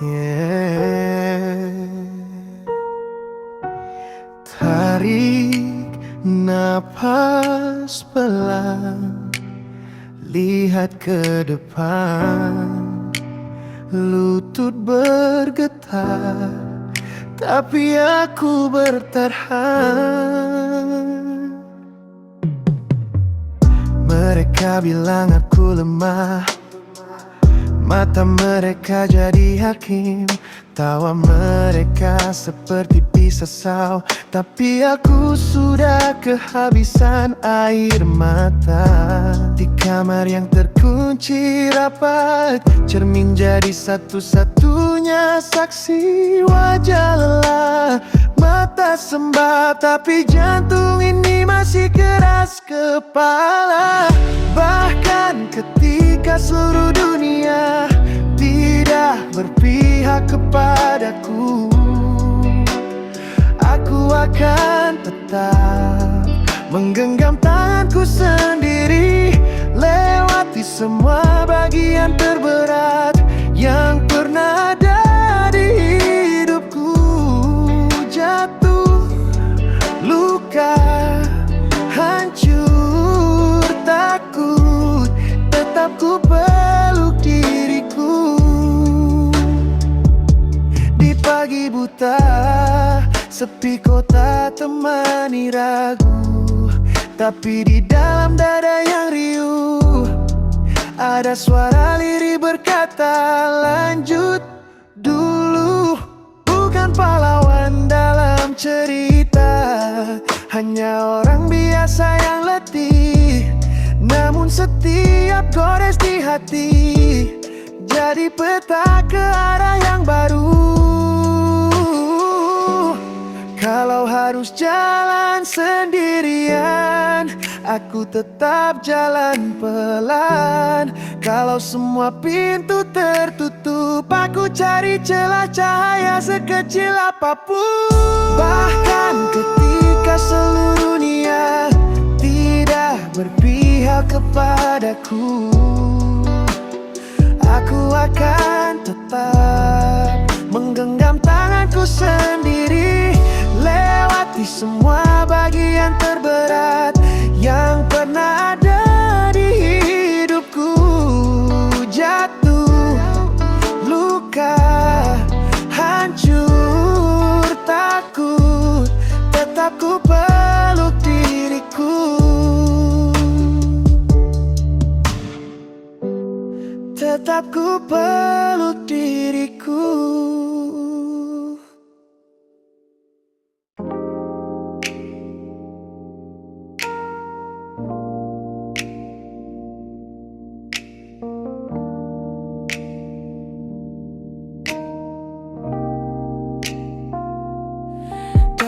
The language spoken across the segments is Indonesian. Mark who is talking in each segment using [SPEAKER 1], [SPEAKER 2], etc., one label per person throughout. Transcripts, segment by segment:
[SPEAKER 1] Yeah. Tarik napas pelan, lihat ke depan, lutut bergetar, tapi aku bertahan. Mereka bilang aku lemah, mata mereka jadi hakim, tawa mereka seperti pisau, tapi aku sudah kehabisan air mata. Di kamar yang terkunci rapat, cermin jadi satu-satunya saksi. Wajah lelah, mata sembah, tapi jantung ini masih keras kepala. Bahkan ketika seluruh dunia tidak berpihak kepadaku, aku akan tetap menggenggam tanganku sendiri, lewati semua bagian terberat yang pernah ada di hidupku. Jatuh, luka, hancur, takut, tetap ku peluk diriku. Di pagi buta, sepi kota temani ragu, tapi di dalam dada yang riuh ada suara lirih berkata, lanjut dulu. Bukan pahlawan dalam cerita, hanya orang biasa yang letih, namun setiap gores di hati jadi peta ke arah yang baru. Kalau harus jalan sendirian, aku tetap jalan pelan. Kalau semua pintu tertutup, aku cari celah cahaya sekecil apapun. Bahkan ketika seluruh dunia tidak berpihak kepadaku, aku akan tetap menggenggam tanganku sendiri, lewati semua bagian terberat yang pernah ada di hidupku. Jatuh, luka, hancur, takut, tetap ku peluk diriku. Tetap ku peluk diriku.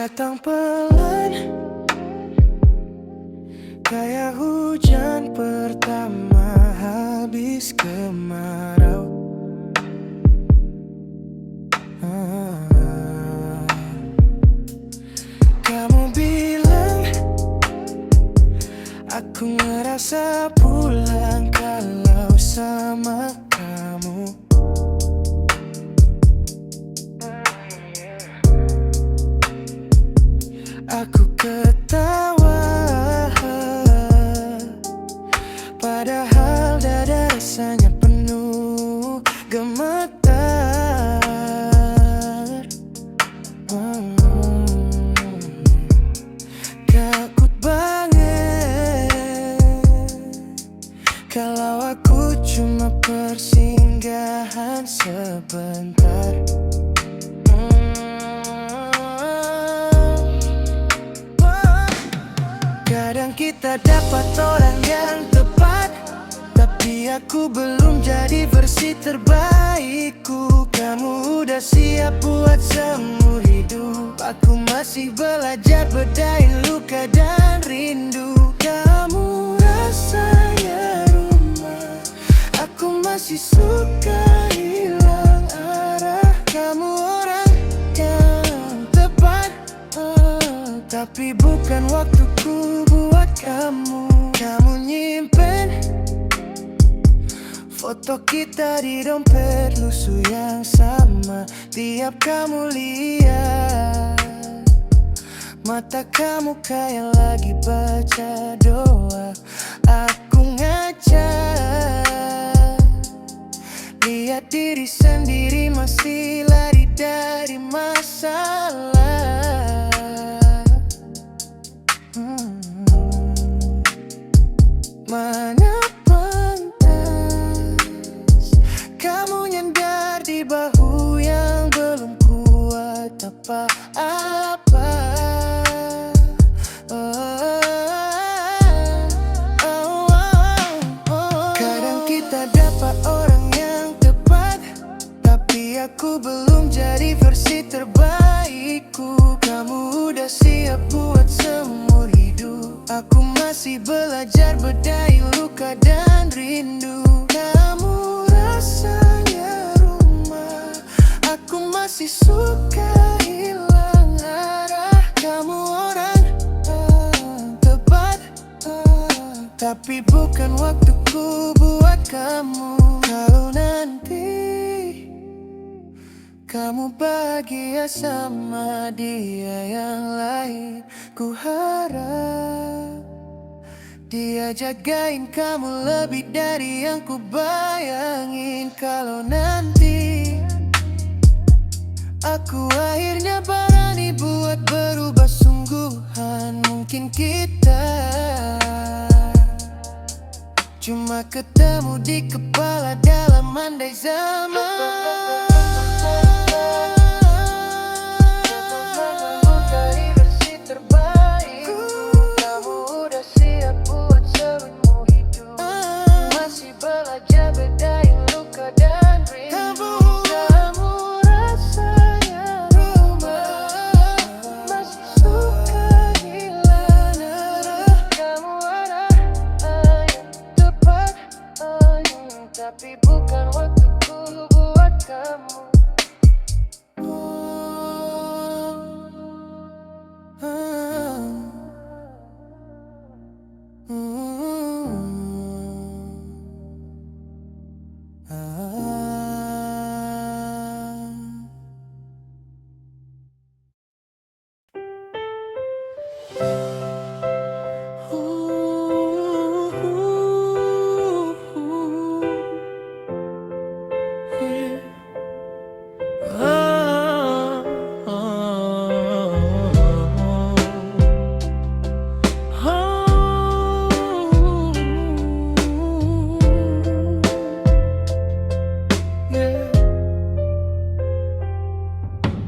[SPEAKER 1] Datang pelan, kayak hujan pertama habis kemarau. Kamu bilang aku ngerasa pulang kalau sama kamu. Aku ketawa, padahal dada rasanya penuh gemetar. Takut banget kalau aku cuma persinggahan sebentar. Kadang kita dapat orang yang tepat, tapi aku belum jadi versi terbaikku. Kamu udah siap buat seumur hidup, aku masih belajar bedain luka dan rindu. Kamu rasanya rumah, aku masih suka hilang arah. Kamu orang yang tepat, tapi bukan waktuku buat kamu. Kamu nyimpen foto Foto kita di dompet lusuh yang sama. Tiap kamu lihat, mata kamu kayak lagi baca doa. Aku ngajak, lihat diri sendiri masih lari dari masalah. Mana pantas kamu nyandar di bahu yang belum kuat apa-apa. Kadang kita dapat orang yang tepat, tapi aku belum jadi versi terbaikku. Kamu udah siap buat seumur hidup, aku masih belajar berdaya luka dan rindu. Kamu rasanya rumah, aku masih suka hilang arah. Kamu orang tepat, tapi bukan waktuku buat kamu. Kalau nanti kamu bahagia sama dia yang lain, ku harap dia jagain kamu lebih dari yang ku bayangin. Kalau nanti aku akhirnya berani buat berubah sungguhan, mungkin kita cuma ketemu di kepala dalam andai zaman. Tapi bukan waktuku buat kamu.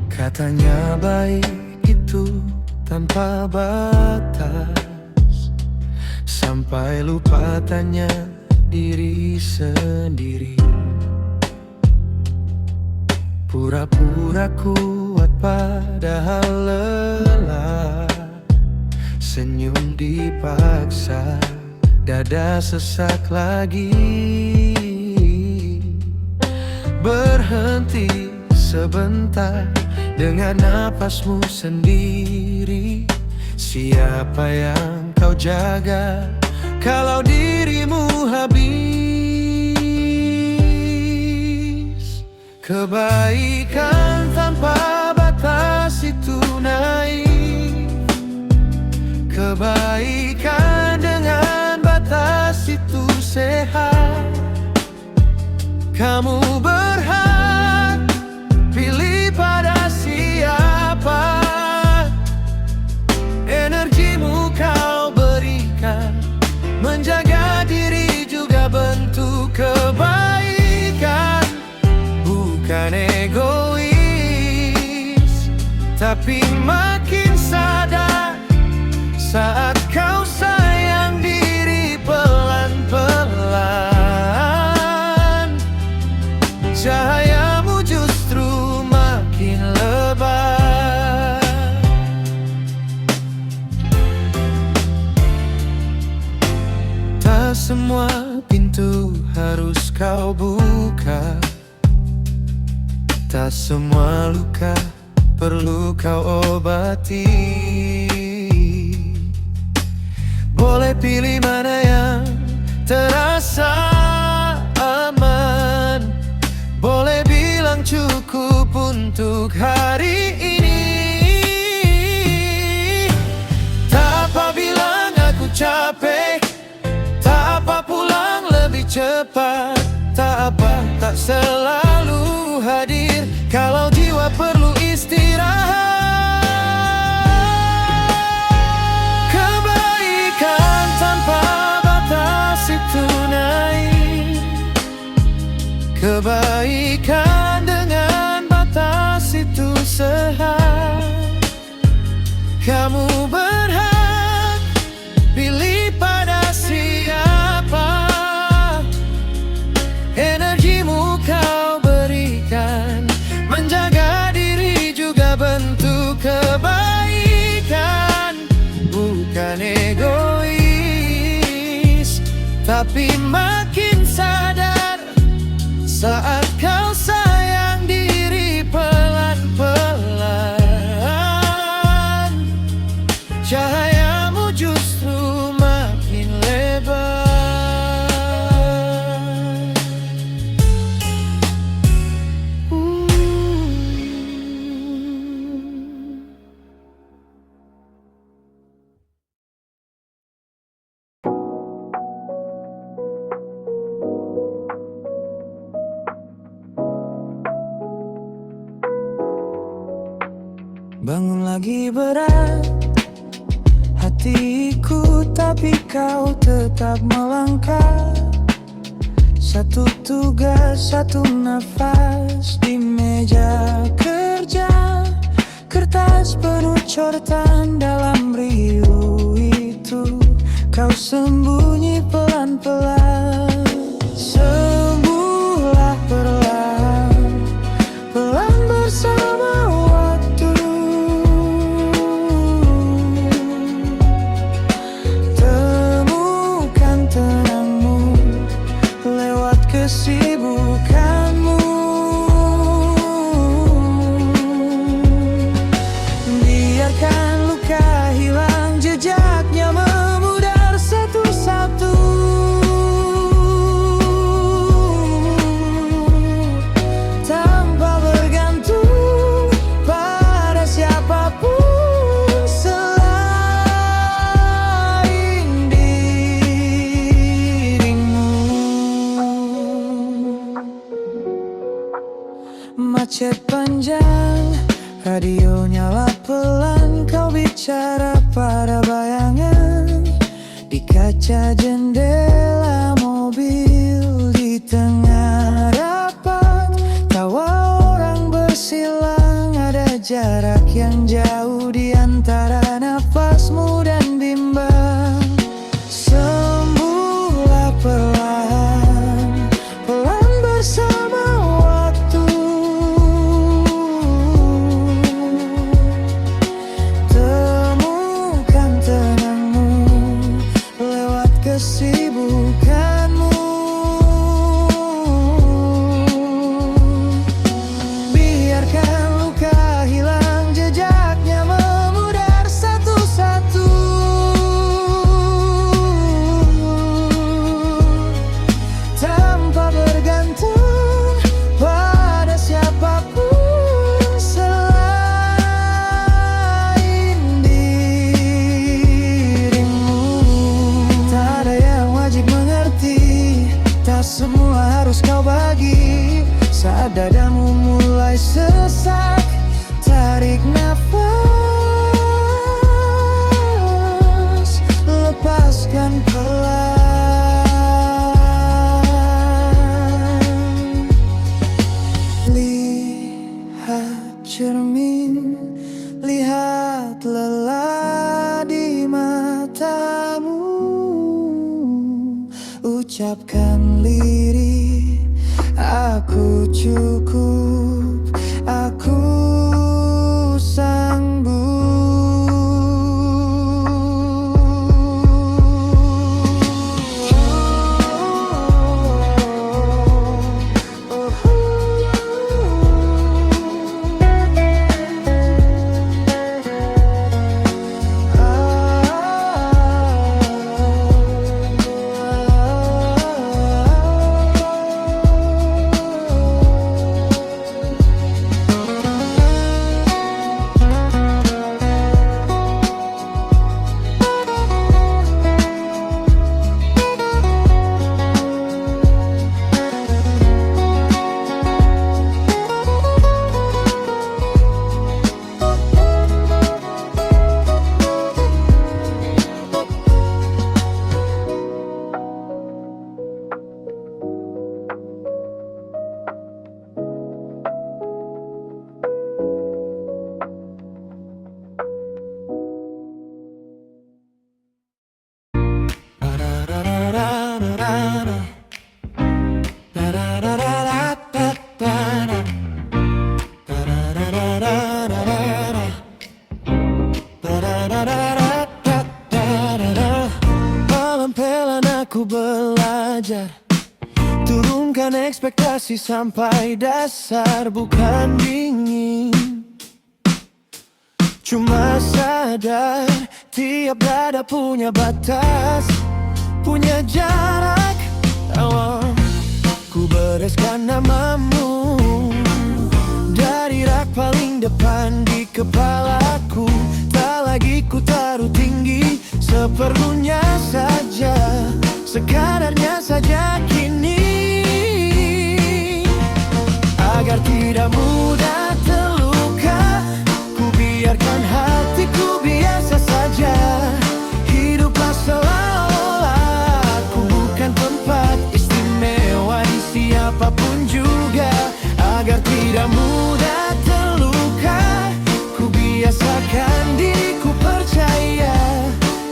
[SPEAKER 1] Katanya baik itu tanpa batas, sampai lupa tanya diri sendiri. Pura-pura kuat padahal lelah, senyum dipaksa, dada sesak lagi. Berhenti sebentar dengan napasmu sendiri. Siapa yang kau jaga kalau dirimu habis? Kebaikan tanpa batas itu naif, kebaikan dengan batas itu sehat. Kamu berhak pilih pada siapa energimu kau berikan. Menjaga diri juga bentuk kebaikan, bukan egois, tapi makin sadar saat kau sayang diri pelan-pelan. Cahayamu justru makin lebar. Tak semua pintu harus kau buka, tak semua luka perlu kau obati. Boleh pilih mana yang terasa aman, untuk hari ini. Tak apa bilang aku capek, tak apa pulang lebih cepat, tak apa tak selalu hadir kalau jiwa perlu istirahat. Kebaikan tanpa batas itu naik, kebaikan dengan batas itu sehat. Kamu berhak pilih pada siapa energimu kau berikan. Menjaga diri juga bentuk kebaikan, bukan egois, tapi makin sadar saat kau sayang diri pelan-pelan. Cahayamu justru makin lebar. Bangun lagi berat hatiku, tapi kau tetap melangkah. Satu tugas, satu nafas di meja kerja. Kertas penuh coretan dalam riuh itu kau sembunyi pelan-pelan. Sembuhlah perlahan, pelan bersama waktu. Temukan tenangmu lewat kesibukanmu. Biarkan luka hilang, jejaknya memudar satu-satu. Tanpa bergantung pada siapapun selain dirimu. Macet panjang, radio nyala pelan, kau bicara pada bayangan. Di kaca jendela mobil, di tengah rapat tawa orang bersilang. Ada jarak yang jauh di antara nafasmu dan bimbang. Sembuhlah perlahan, pelan bersama waktu. Temukan tenangmu lewat kesibukanmu. Biarkan luka hilang, jejaknya memudar satu-satu. Tanpa bergantung pada siapapun selain dirimu. Tak ada yang wajib mengerti, tak semua harus kau bagi. Saat dadamu mulai sesak, tarik nafas, lepaskan pelan. Lihat cermin, lihat lelah di matamu. Ucapkan lirih, aku cukup, aku sanggup. bersih sampai dasar, bukan dingin. Cuma sadar tiap dada punya batas, punya jarak. Ku bereskan namamu dari rak paling depan di kepalaku. Tak lagi ku taruh tinggi, seperlunya saja, sekadarnya saja kini. Agar tidak mudah terluka, ku biarkan hatiku biasa saja. Hiduplah seolah-olah aku bukan tempat istimewa di siapapun juga. Agar tidak mudah terluka, ku biasakan diriku percaya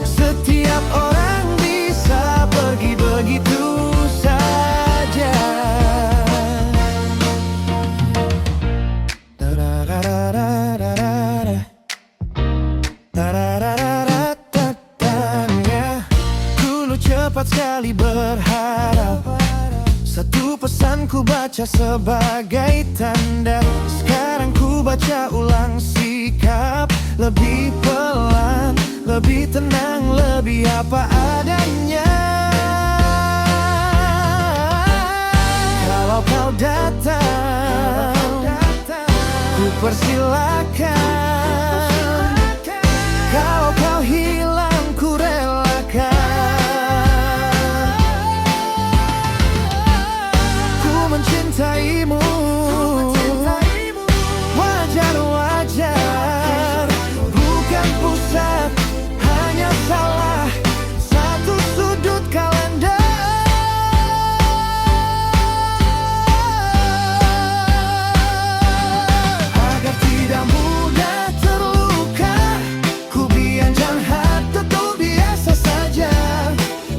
[SPEAKER 1] setiap orang bisa pergi begitu saja. Dulu cepat sekali berharap, satu pesan ku baca sebagai tanda. Sekarang ku baca ulang sikap, lebih pelan, lebih tenang, lebih apa adanya. Kalau kau datang, ku persilakan. Kalau kau hilang, ku relakan. Ku mencintaimu, wajar-wajar, bukan pusat, hanya salah satu sudut kalender. Agar tidak mudah terluka, ku biarkan hatiku biasa saja.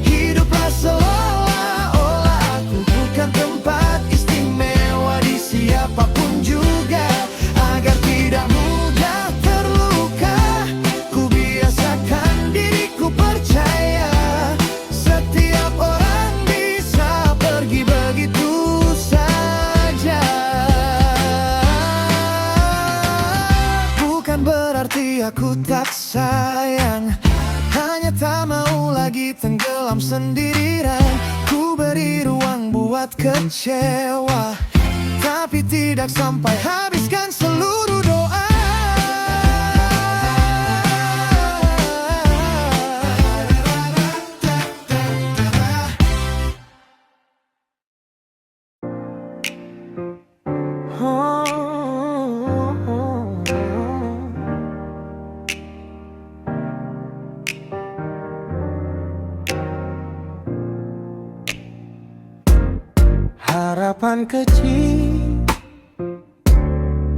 [SPEAKER 1] Hiduplah seolah-olah aku bukan tempat istimewa di siapapun juga. Agar tidak mudah terluka, ku biasakan diriku percaya setiap orang bisa pergi begitu saja. Bukan berarti aku tak sayang, hanya tak mau lagi tenggelam sendirian. Ku beri ruang buat kecewa, tapi tidak sampai habiskan seluruh doa. Harapan kecil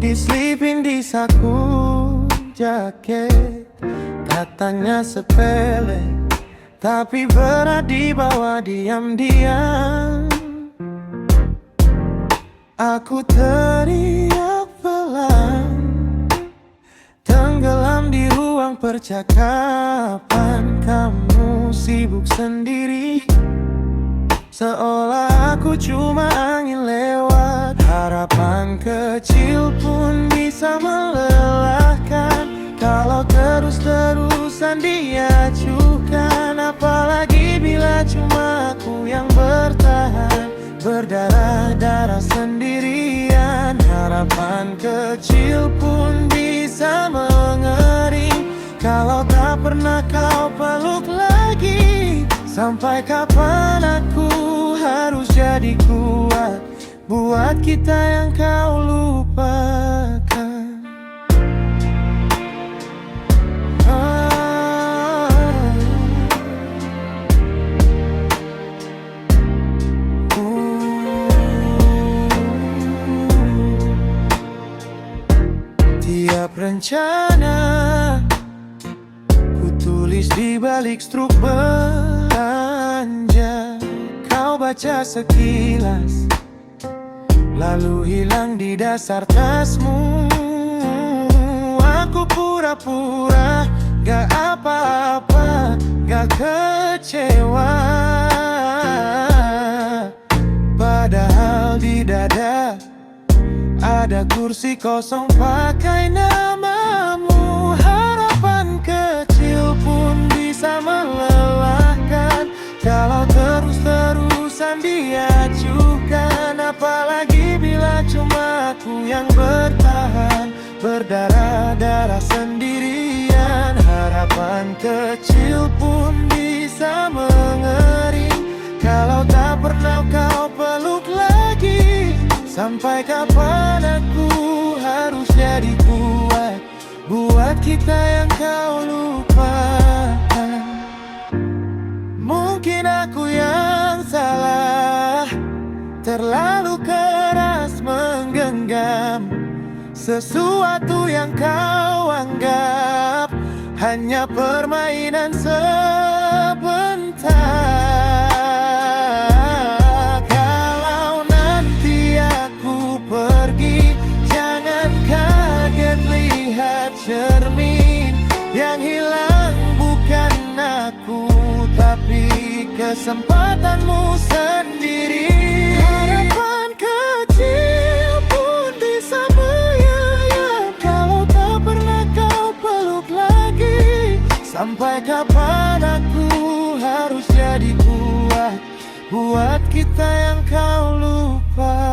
[SPEAKER 1] diselipin di saku jaket, katanya sepele tapi berat dibawa diam-diam. Aku teriak pelan, tenggelam di ruang percakapan. Kamu sibuk sendiri, seolah aku cuma angin lewat. Harapan kecil pun bisa melelahkan kalau terus-terusan diajukan. Apalagi bila cuma aku yang bertahan, berdarah-darah sendirian. Harapan kecil pun bisa mengering kalau tak pernah kau peluk lagi. Sampai kapan aku harus jadi kuat buat kita yang kau lupakan? Tiap rencana ku tulis di balik struk belanja. Kau baca sekilas, lalu hilang di dasar tasmu. Aku pura-pura gak apa-apa, gak kecewa, padahal tinggal di dada. Ada kursi kosong pakai namamu. Harapan kecil pun bisa melelahkan kalau terus-terusan diajukan. Apalagi bila cuma aku yang bertahan, berdarah-darah sendirian. Harapan kecil pun bisa mengering kalau tak pernah kau peluk lagi. Sampai kapan aku harus jadi kuat buat kita yang kau lupakan? Mungkin aku yang salah, terlalu keras menggenggam sesuatu yang kau anggap hanya permainan sebentar. Kalau nanti aku pergi, jangan kaget lihat cermin. Yang hilang bukan aku, tapi kesempatanmu sendiri. Harapan kecil pun bisa menyayat kalau tak pernah kau peluk lagi. Sampai kapan aku harus jadi kuat buat kita yang kau lupakan?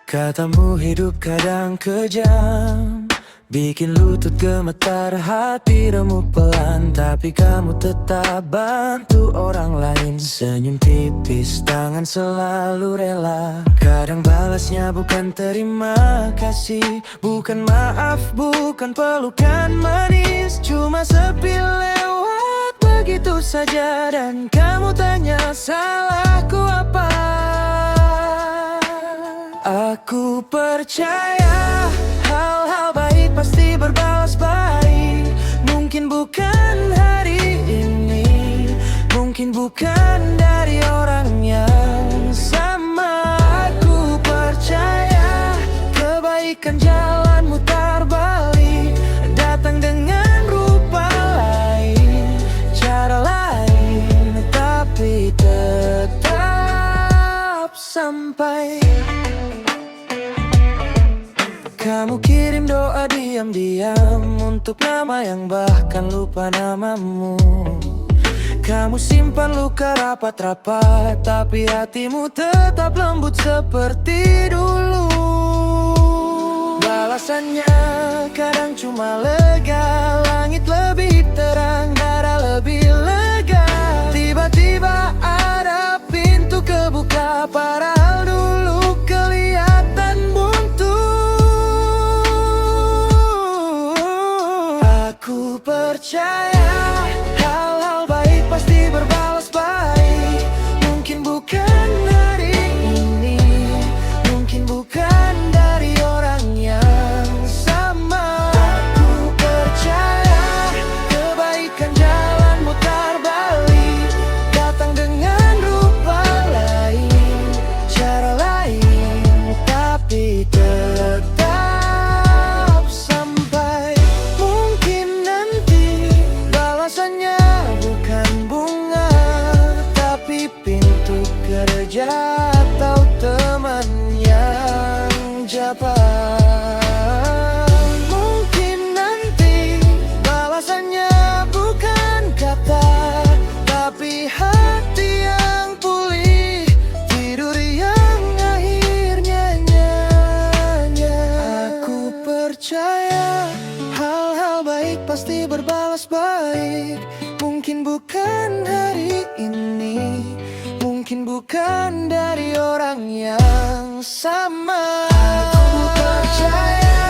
[SPEAKER 1] Katamu hidup kadang kejam, bikin lutut gemetar, hati remuk pelan. Tapi kamu tetap bantu orang lain. Senyum tipis, tangan selalu rela. Kadang balasnya bukan terima kasih, bukan maaf, bukan pelukan manis. Cuma sepi lewat begitu saja. Dan kamu tanya salahku apa? Aku percaya hal-hal baik pasti berbalas baik. Mungkin bukan hari ini, mungkin bukan dari orang yang sama. Aku percaya kebaikan jalan mutar balik, datang dengan rupa lain, cara lain, tapi tetap sampai. Kamu kirim doa diam-diam untuk nama yang bahkan lupa namamu. Kamu simpan luka rapat-rapat, tapi hatimu tetap lembut seperti dulu. Balasannya kadang cuma lega, langit lebih terang, darah lebih lega. Tiba-tiba ada pintu kebuka, padahal dulu kelihatan buntu. Aku percaya hal-hal baik pasti berbalas baik. Mungkin bukan hari ini, mungkin bukan dari orang yang sama. Aku percaya kebaikan jalan mutar balik, datang dengan rupa lain, cara lain, tapi tetap sampai. Mungkin nanti balasannya bukan bunga, tapi pintu kerja atau teman yang jabat. Mungkin nanti balasannya bukan kata, tapi hati yang pulih, tidur yang akhirnya nyenyak. Aku percaya hal-hal baik pasti berbalas baik. Mungkin bukan hari ini, mungkin bukan dari orang yang sama. Aku percaya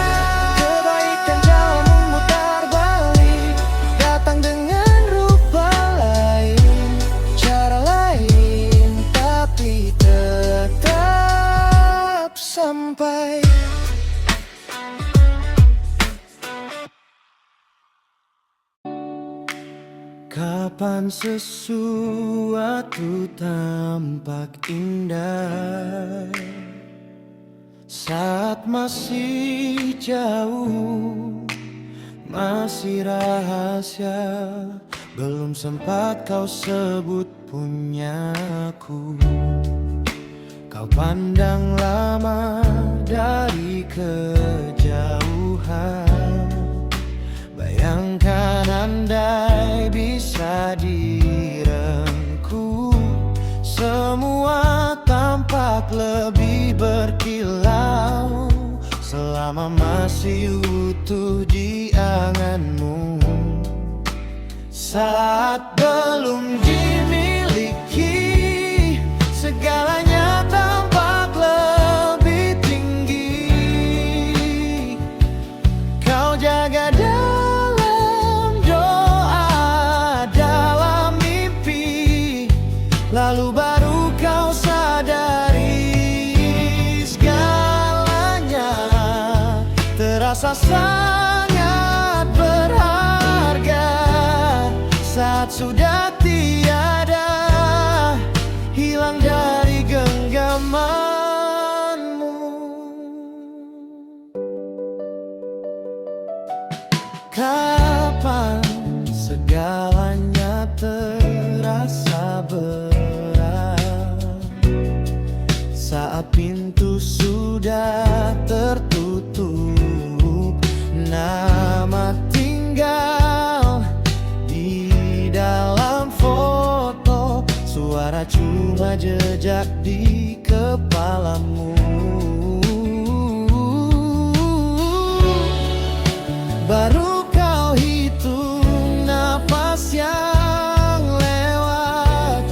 [SPEAKER 1] kebaikan jalan memutar balik, datang dengan rupa lain, cara lain, tapi tetap sampai. Kapan sesuatu tampak indah saat masih jauh, masih rahasia, belum sempat kau sebut punyaku. Kau pandang lama dari kejauhan, bayangkan andai bisa direngkuh, semua tampak lebih berkilau selama masih utuh di anganmu. Saat belum dimiliki, segalanya tampak lebih tinggi. Kau jaga dalam doa, dalam mimpi, lalu baru kau sadari segalanya terasa sangat berharga saat sudah tiada, hilang dari genggamanmu. Kapan segalanya terasa berat saat pintu sudah tertutup, nama tinggal di dalam foto, suara cuma jejak di kepalamu. Baru kau hitung napas yang lewat,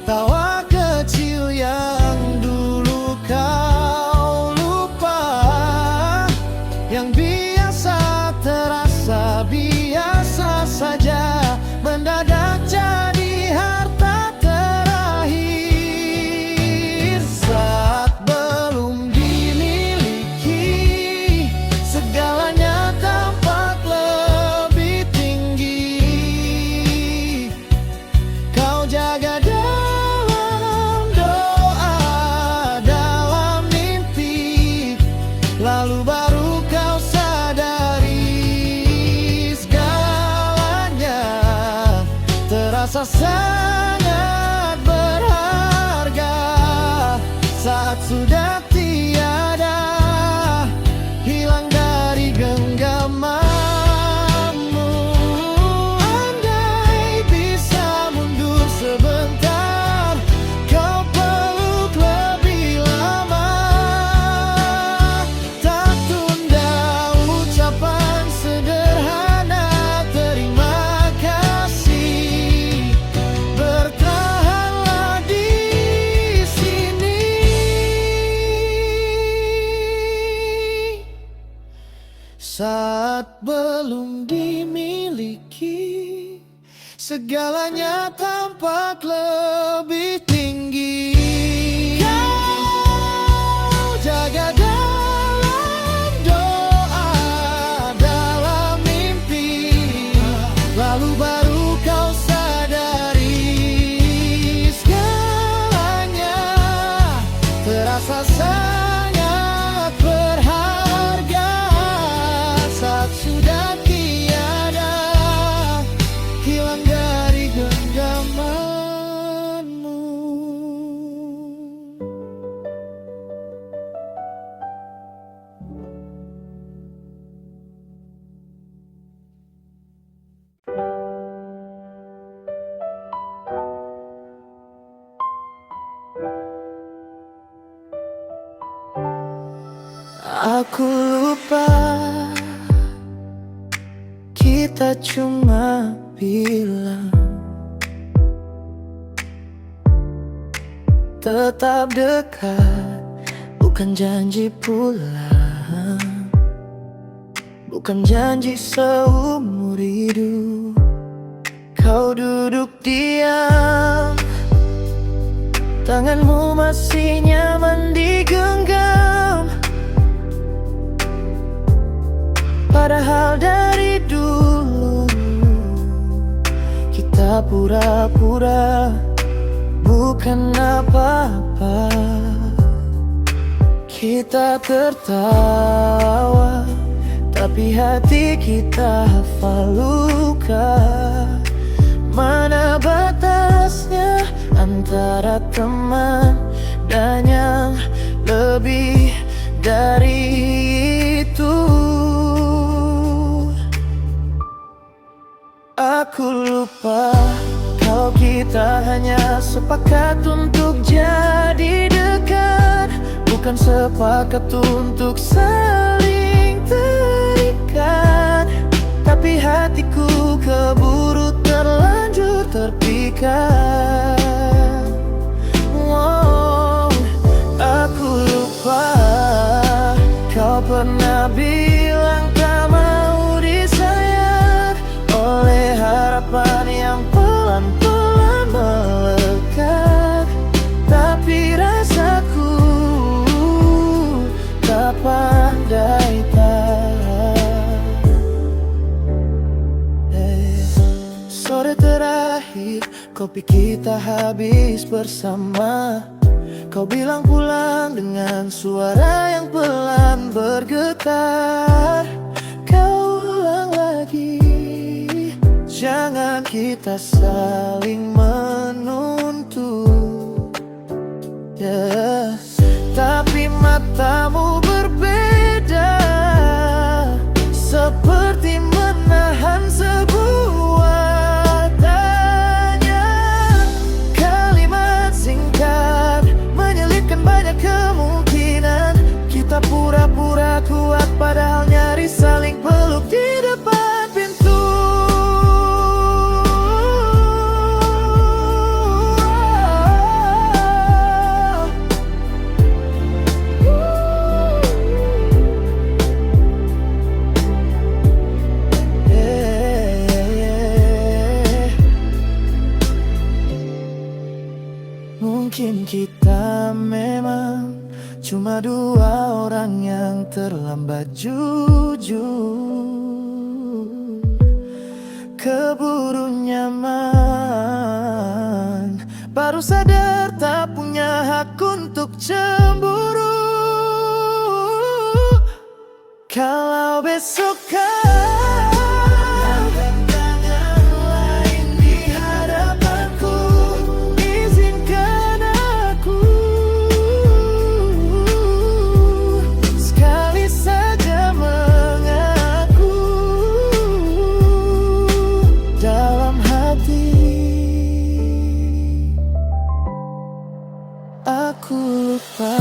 [SPEAKER 1] tawa kecil yang dulu kau lupa, yang biasa terasa biasa saja, mendadak jadi harta terakhir. Saat belum dimiliki, segalanya tampak lebih tinggi. Kau jaga dalam doa, dalam mimpi, lalu baru kau sadari segalanya terasa sangat berharga saat sudah tiada, hilang dari genggamanmu. Andai bisa mundur sebentar, kau peluk lebih lama, tak tunda ucapan sederhana terima kasih. Bertahanlah di sini. Saat belum dimiliki, segalanya tampak lebih tinggi. Kau jaga dalam doa, dalam mimpi, lalu baru kau sadari segalanya terasa sangat berharga saat sudah tiada, hilang dari genggamanmu. Aku lupa kita cuma bilang tetap dekat, bukan janji pulang, bukan janji seumur hidup. Kau duduk diam, tanganmu masih nyaman digenggam, padahal dari dulu kita kita pura-pura bukan apa-apa. Kita tertawa, tapi hati kita hafal luka. Mana batasnya antara teman dan yang lebih dari itu? Aku lupa kalau kita hanya sepakat untuk jadi dekat, bukan sepakat untuk saling terikat. Tapi hatiku keburu terlanjur terpikat. Wow, aku lupa kau pernah bilang tak mau disayang oleh harapan yang pelan-pelan melekat. Tapi rasaku tak pandai tahan. Sore terakhir kopi kita habis bersama. Kau bilang pulang dengan suara yang pelan bergetar. Kau ulang lagi, jangan kita saling menuntut. Tapi matamu berbeda, seperti menahan sebuah tanya. Kalimat singkat menyelipkan banyak kemungkinan. Kita pura-pura kuat padahal nyaris saling peluk di depan pintu. Mungkin kita memang cuma dua orang yang terlambat jujur, keburu nyaman, baru sadar tak punya hak untuk cemburu. Kalau besok aku lupa.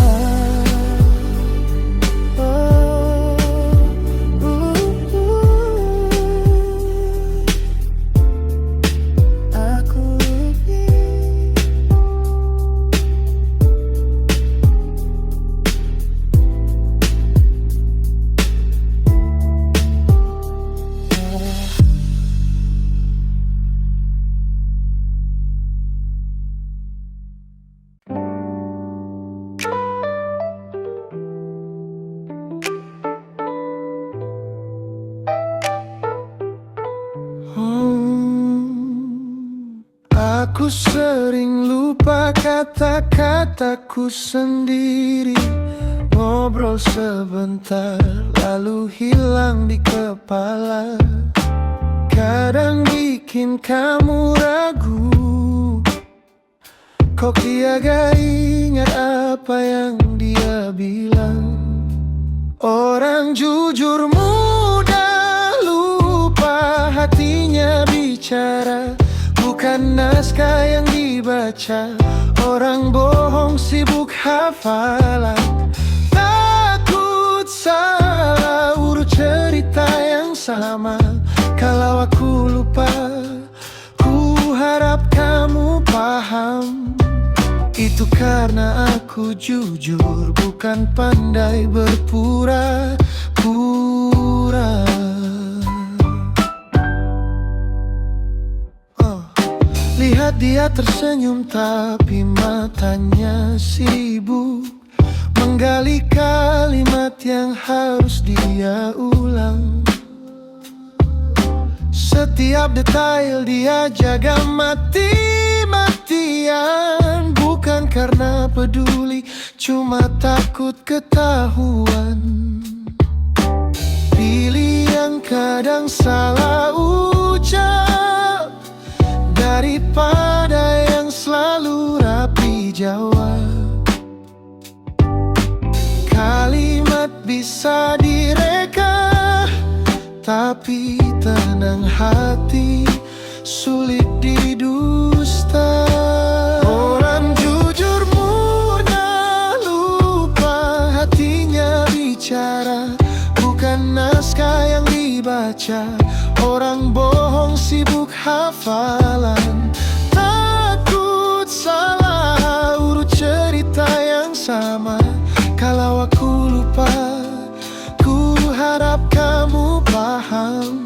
[SPEAKER 1] Aku lupa. Aku sering lupa kata-kataku sendiri. Ngobrol sebentar lalu hilang di kepala. Kadang bikin kamu ragu, kok dia gak ingat apa yang dia bilang. Orang jujur mudah lupa, hatinya bicara, bukan naskah yang dibaca. Orang bohong sibuk hafalan, takut salah urut cerita yang sama. Kalau aku lupa, ku harap kamu paham. Itu karena aku jujur, bukan pandai berpura-pura. Lihat dia tersenyum tapi matanya sibuk menggali kalimat yang harus dia ulang. Setiap detail dia jaga mati-matian. Bukan karena peduli, cuma takut ketahuan. Pilih yang kadang salah ucap daripada yang selalu rapi jawab. Kalimat bisa direka, tapi tenang hati sulit didusta. Orang jujur mudah lupa, hatinya bicara, bukan naskah yang dibaca. Orang bohong sibuk hafalan, takut salah urut cerita yang sama. Kalau aku lupa, ku harap kamu paham.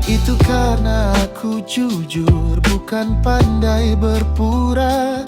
[SPEAKER 1] Itu karena aku jujur, bukan pandai berpura.